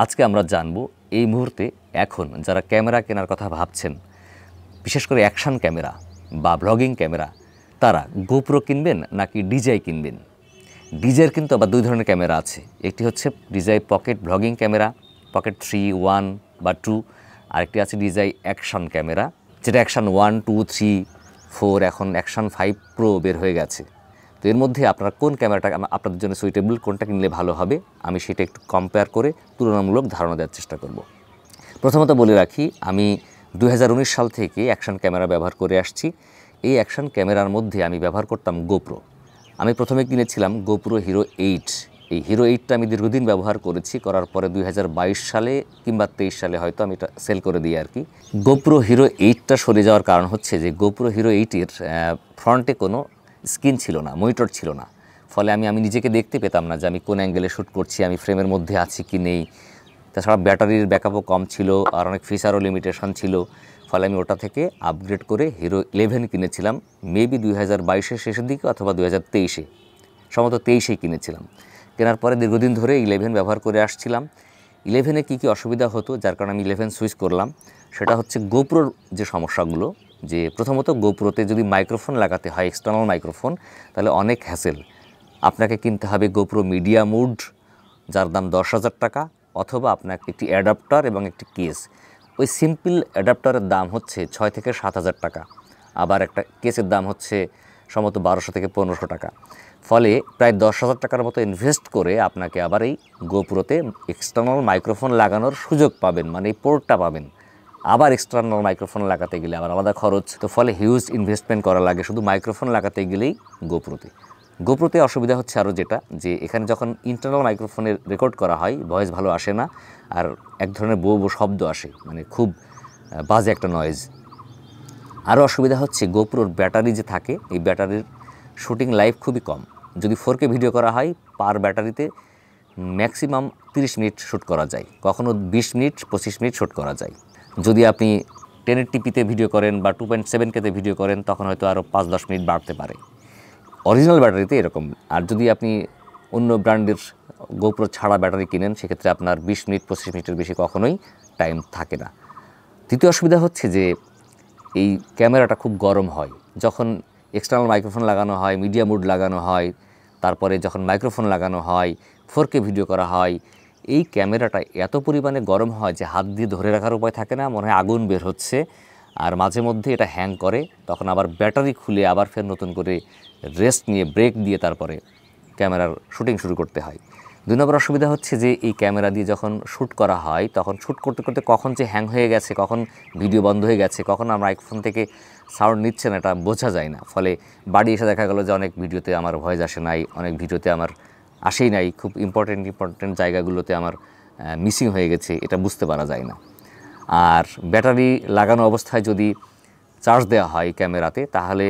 আজকে আমরা জানবো এই মুহূর্তে এখন যারা ক্যামেরা কেনার কথা ভাবছেন, বিশেষ করে অ্যাকশন ক্যামেরা বা ব্লগিং ক্যামেরা, তারা গোপ্রো কিনবেন নাকি ডিজাই কিনবেন। ডিজাইয়ের কিন্তু আবার দুই ধরনের ক্যামেরা আছে। একটি হচ্ছে ডিজাই পকেট ব্লগিং ক্যামেরা, পকেট 3, 1 বা 2। আরেকটি আছে ডিজাই অ্যাকশন ক্যামেরা, যেটা অ্যাকশন 1, 2, 3, 4, এখন অ্যাকশন 5 প্রো বের হয়ে গেছে। তো এর মধ্যে আপনারা কোন ক্যামেরাটা আপনাদের জন্য সুইটেবল, কোনটা কিনলে ভালো হবে, আমি সেটা একটু কম্পেয়ার করে তুলনামূলক ধারণা দেওয়ার চেষ্টা করব। প্রথমত বলে রাখি, আমি 2019 সাল থেকে অ্যাকশন ক্যামেরা ব্যবহার করে আসছি। এই অ্যাকশন ক্যামেরার মধ্যে আমি ব্যবহার করতাম গোপ্রো। আমি প্রথমে কিনেছিলাম গোপ্রো হিরো 8। এই হিরো 8টা আমি দীর্ঘদিন ব্যবহার করেছি, করার পরে 2022 সালে কিংবা 23 সালে হয়তো আমি এটা সেল করে দিই আর কি। গোপ্রো হিরো 8টা সরে যাওয়ার কারণ হচ্ছে যে গোপ্রো হিরো 8-এর ফ্রন্টে কোনো স্ক্রিন ছিল না, মনিটর ছিল না। ফলে আমি নিজেকে দেখতে পেতাম না যে আমি কোন অ্যাঙ্গেলে শ্যুট করছি, আমি ফ্রেমের মধ্যে আছি কি নেই। তাছাড়া ব্যাটারির ব্যাকআপও কম ছিল, আর অনেক ফিচারও লিমিটেশন ছিল। ফলে আমি ওটা থেকে আপগ্রেড করে হিরো 11 কিনেছিলাম, মেবি 2022-এর শেষের দিকে অথবা 2023-এ, সম্ভবত 23-এই কিনেছিলাম। কেনার পরে দীর্ঘদিন ধরে 11 ব্যবহার করে আসছিলাম। 11-এ কী কী অসুবিধা হতো যার কারণে আমি 11 সুইচ করলাম, সেটা হচ্ছে গোপ্রোর যে সমস্যাগুলো। যে প্রথমত গোপ্রোতে যদি মাইক্রোফোন লাগাতে হয়, এক্সটার্নাল মাইক্রোফোন, তাহলে অনেক হ্যাসেল। আপনাকে কিনতে হবে গোপ্রো মিডিয়া মুড, যার দাম 10,000 টাকা, অথবা আপনাকে একটি অ্যাডাপ্টার এবং একটি কেস। ওই সিম্পল অ্যাডাপ্টারের দাম হচ্ছে 6 থেকে 7,000 টাকা, আবার একটা কেসের দাম হচ্ছে সম্ভবত 1200 থেকে 1500 টাকা। ফলে প্রায় 10,000 টাকার মতো ইনভেস্ট করে আপনাকে আবার এই গোপ্রোতে এক্সটার্নাল মাইক্রোফোন লাগানোর সুযোগ পাবেন, মানে এই পোর্টটা পাবেন। আবার এক্সটার্নাল মাইক্রোফোন লাগাতে গেলে আবার আলাদা খরচ। তো ফলে হিউজ ইনভেস্টমেন্ট করা লাগে শুধু মাইক্রোফোন লাগাতে গেলেই গোপ্রোতে অসুবিধা হচ্ছে আরও যেটা, যে এখানে যখন ইন্টারনাল মাইক্রোফোনে রেকর্ড করা হয় ভয়েস ভালো আসে না, আর এক ধরনের বো বো শব্দ আসে, মানে খুব বাজে একটা নয়েজ। আরও অসুবিধা হচ্ছে গোপ্রোর ব্যাটারি যে থাকে, এই ব্যাটারির শুটিং লাইফ খুবই কম। যদি 4K ভিডিও করা হয়, পার ব্যাটারিতে ম্যাক্সিমাম 30 মিনিট শ্যুট করা যায়, কখনও 20 মিনিট 25 মিনিট শ্যুট করা যায়। যদি আপনি 1080p-তে ভিডিও করেন বা 2.7K-তে ভিডিও করেন, তখন হয়তো আরও 5-10 মিনিট বাড়তে পারে অরিজিনাল ব্যাটারিতে এরকম। আর যদি আপনি অন্য ব্র্যান্ডের গোপ্রো ছাড়া ব্যাটারি কিনেন, সেক্ষেত্রে আপনার 20 মিনিট 25 মিনিটের বেশি কখনোই টাইম থাকে না। দ্বিতীয় অসুবিধা হচ্ছে যে এই ক্যামেরাটা খুব গরম হয় যখন এক্সটার্নাল মাইক্রোফোন লাগানো হয়, মিডিয়া মুড লাগানো হয়, তারপরে যখন মাইক্রোফোন লাগানো হয়, 4K ভিডিও করা হয়, এই ক্যামেরাটা এত পরিমাণে গরম হয় যে হাত দিয়ে ধরে রাখার উপায় থাকে না, মনে হয় আগুন বের হচ্ছে। আর মাঝে মধ্যে এটা হ্যাং করে, তখন আবার ব্যাটারি খুলে আবার ফের নতুন করে রেস্ট নিয়ে ব্রেক দিয়ে তারপরে ক্যামেরার শুটিং শুরু করতে হয়। 2 নম্বর অসুবিধা হচ্ছে যে এই ক্যামেরা দিয়ে যখন শ্যুট করা হয়, তখন শ্যুট করতে করতে কখন যে হ্যাং হয়ে গেছে, কখন ভিডিও বন্ধ হয়ে গেছে, কখন আমার মাইক্রোফোন থেকে সাউন্ড নিচ্ছে না, এটা বোঝা যায় না। ফলে বাড়ি এসে দেখা গেল যে অনেক ভিডিওতে আমার ভয়েস আসে নাই, অনেক ভিডিওতে আমার আসেই নাই, খুব ইম্পর্টেন্ট জায়গাগুলোতে আমার মিসিং হয়ে গেছে, এটা বুঝতে পারা যায় না। আর ব্যাটারি লাগানো অবস্থায় যদি চার্জ দেওয়া হয় ক্যামেরাতে, তাহলে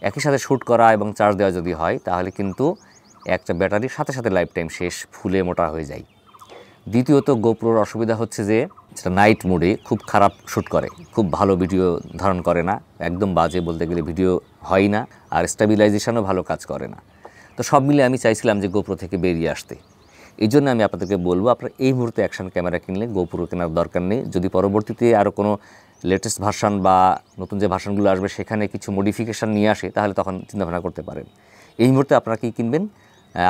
একই সাথে শ্যুট করা এবং চার্জ দেওয়া যদি হয়, তাহলে কিন্তু একটা ব্যাটারির সাথে সাথে লাইফ টাইম শেষ, ফুলে মোটা হয়ে যায়। দ্বিতীয়ত গোপ্রোর অসুবিধা হচ্ছে যে সেটা নাইট মোডে খুব খারাপ শ্যুট করে, খুব ভালো ভিডিও ধারণ করে না, একদম বাজে বলতে গেলে ভিডিও হয় না, আর স্টেবিলাইজেশনও ভালো কাজ করে না। তো সব মিলে আমি চাইছিলাম যে গোপ্রো থেকে বেরিয়ে আসতে। এই জন্য আমি আপনাদেরকে বলবো, আপনারা এই মুহূর্তে অ্যাকশন ক্যামেরা কিনলে গোপ্রো কেনার দরকার নেই। যদি পরবর্তীতে আরও কোনো লেটেস্ট ভার্সন বা নতুন যে ভার্সনগুলো আসবে সেখানে কিছু মডিফিকেশান নিয়ে আসে, তাহলে তখন চিন্তাভাবনা করতে পারেন। এই মুহূর্তে আপনারা কী কিনবেন?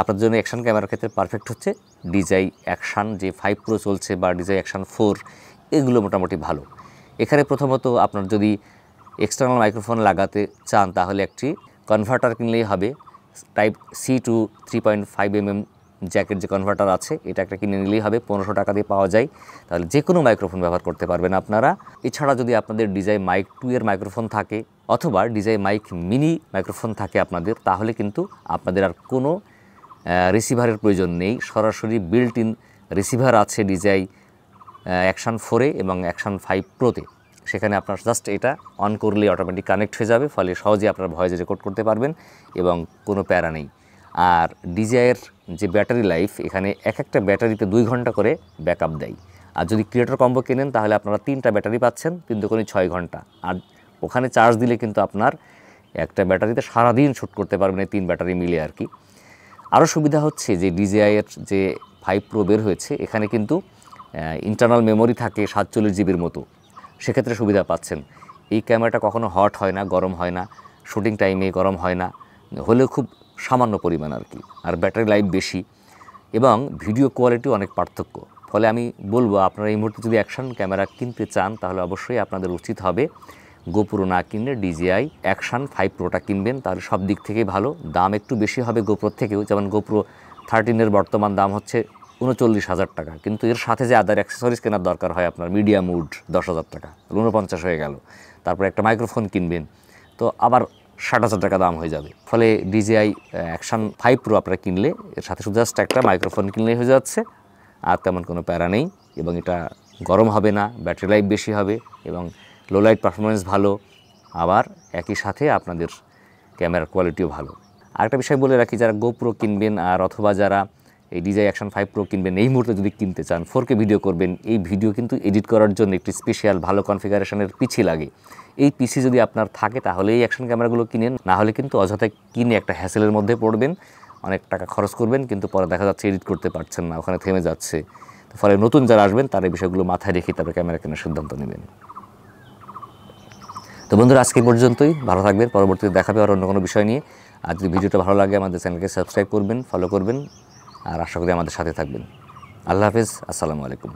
আপনার জন্য অ্যাকশন ক্যামেরার ক্ষেত্রে পারফেক্ট হচ্ছে ডিজাই অ্যাকশান যে 5 প্রো চলছে বা ডিজাই অ্যাকশান 4, এগুলো মোটামুটি ভালো। এখানে প্রথমত আপনার যদি এক্সটার্নাল মাইক্রোফোন লাগাতে চান, তাহলে একটি কনভার্টার কিনলেই হবে। টাইপ সি টু 3.5 mm জ্যাকের যে কনভার্টার আছে, এটা একটা কিনে নিলেই হবে, 1500 টাকা দিয়ে পাওয়া যায়। তাহলে যে কোনো মাইক্রোফোন ব্যবহার করতে পারবেন আপনারা। এছাড়া যদি আপনাদের ডিজাই মাইক 2 এর মাইক্রোফোন থাকে, অথবা ডিজাই মাইক মিনি মাইক্রোফোন থাকে আপনাদের, তাহলে কিন্তু আপনাদের আর কোনো রিসিভারের প্রয়োজন নেই। সরাসরি বিল্ট ইন রিসিভার আছে ডিজাই অ্যাকশান 4-এ এবং অ্যাকশান 5 প্রোতে। সেখানে আপনার জাস্ট এটা অন করলেই অটোমেটিক কানেক্ট হয়ে যাবে, ফলে সহজেই আপনার ভয়েস রেকর্ড করতে পারবেন এবং কোনো প্যারা নেই। আর ডিজাইয়ের যে ব্যাটারি লাইফ, এখানে এক একটা ব্যাটারিতে 2 ঘন্টা করে ব্যাকআপ দেয়। আর যদি ক্রিয়েটর কম্বো কেনেন, তাহলে আপনারা 3টা ব্যাটারি পাচ্ছেন, 3 দুগুণে 6 ঘন্টা। আর ওখানে চার্জ দিলে কিন্তু আপনার একটা ব্যাটারিতে সারাদিন শ্যুট করতে পারবেন, এই 3 ব্যাটারি মিলে আর কি। আরও সুবিধা হচ্ছে যে ডিজিআইয়ের যে 5 প্রো বের হয়েছে, এখানে কিন্তু ইন্টারনাল মেমোরি থাকে 47 জিবির মতো, সেক্ষেত্রে সুবিধা পাচ্ছেন। এই ক্যামেরাটা কখনো হট হয় না, গরম হয় না, শুটিং টাইমে গরম হয় না, হলেও খুব সামান্য পরিমাণ আর কি। আর ব্যাটারি লাইফ বেশি এবং ভিডিও কোয়ালিটি অনেক পার্থক্য। ফলে আমি বলবো, আপনারা এই মুহূর্তে যদি অ্যাকশন ক্যামেরা কিনতে চান তাহলে অবশ্যই আপনাদের উচিত হবে গোপ্রো না কিনলে DJI অ্যাকশন 5 প্রোটা কিনবেন। তাহলে সব দিক থেকেই ভালো। দাম একটু বেশি হবে গোপ্রোর থেকেও, যেমন গোপ্রো 13-এর বর্তমান দাম হচ্ছে 39,000 টাকা, কিন্তু এর সাথে যে আদার অ্যাক্সেসরিজ কেনার দরকার হয় আপনার, মিডিয়া মুড 10,000 টাকা, 49 হয়ে গেল। তারপরে একটা মাইক্রোফোন কিনবেন, তো আবার 60,000 টাকা দাম হয়ে যাবে। ফলে DJI অ্যাকশন 5 প্রো আপনারা কিনলে এর সাথে শুধু জাস্ট একটা মাইক্রোফোন কিনলেই হয়ে যাচ্ছে, আর তেমন কোনো প্যারা নেই। এবং এটা গরম হবে না, ব্যাটারি লাইফ বেশি হবে এবং লো লাইট পারফরমেন্স ভালো, আবার একই সাথে আপনাদের ক্যামেরার কোয়ালিটিও ভালো। আরেকটা বিষয় বলে রাখি, যারা গোপ্রো কিনবেন আর অথবা যারা এই DJI অ্যাকশন 5 প্রো কিনবেন, এই মুহূর্তে যদি কিনতে চান, 4K ভিডিও করবেন, এই ভিডিও কিন্তু এডিট করার জন্য একটি স্পেশাল ভালো কনফিগারেশনের পিসি লাগে। এই পিসি যদি আপনার থাকে তাহলে এই অ্যাকশন ক্যামেরাগুলো কিনেন, না হলে কিন্তু অযথায় কিনে একটা হ্যাসেলের মধ্যে পড়বেন, অনেক টাকা খরচ করবেন, কিন্তু পরে দেখা যাচ্ছে এডিট করতে পারছেন না, ওখানে থেমে যাচ্ছে। তো ফলে নতুন যারা আসবেন তারা এই বিষয়গুলো মাথায় রেখে তারপরে ক্যামেরা কেনার সিদ্ধান্ত নেবেন। তো বন্ধুরা, আজকে পর্যন্তই। ভালো থাকবেন, পরবর্তীতে দেখাবে আর অন্য কোনো বিষয় নিয়ে। আর যদি ভিডিওটা ভালো লাগে আমাদের চ্যানেলকে সাবস্ক্রাইব করবেন, ফলো করবেন, আর আশা করি আমাদের সাথে থাকবেন। আল্লাহ হাফেজ, আসসালামু আলাইকুম।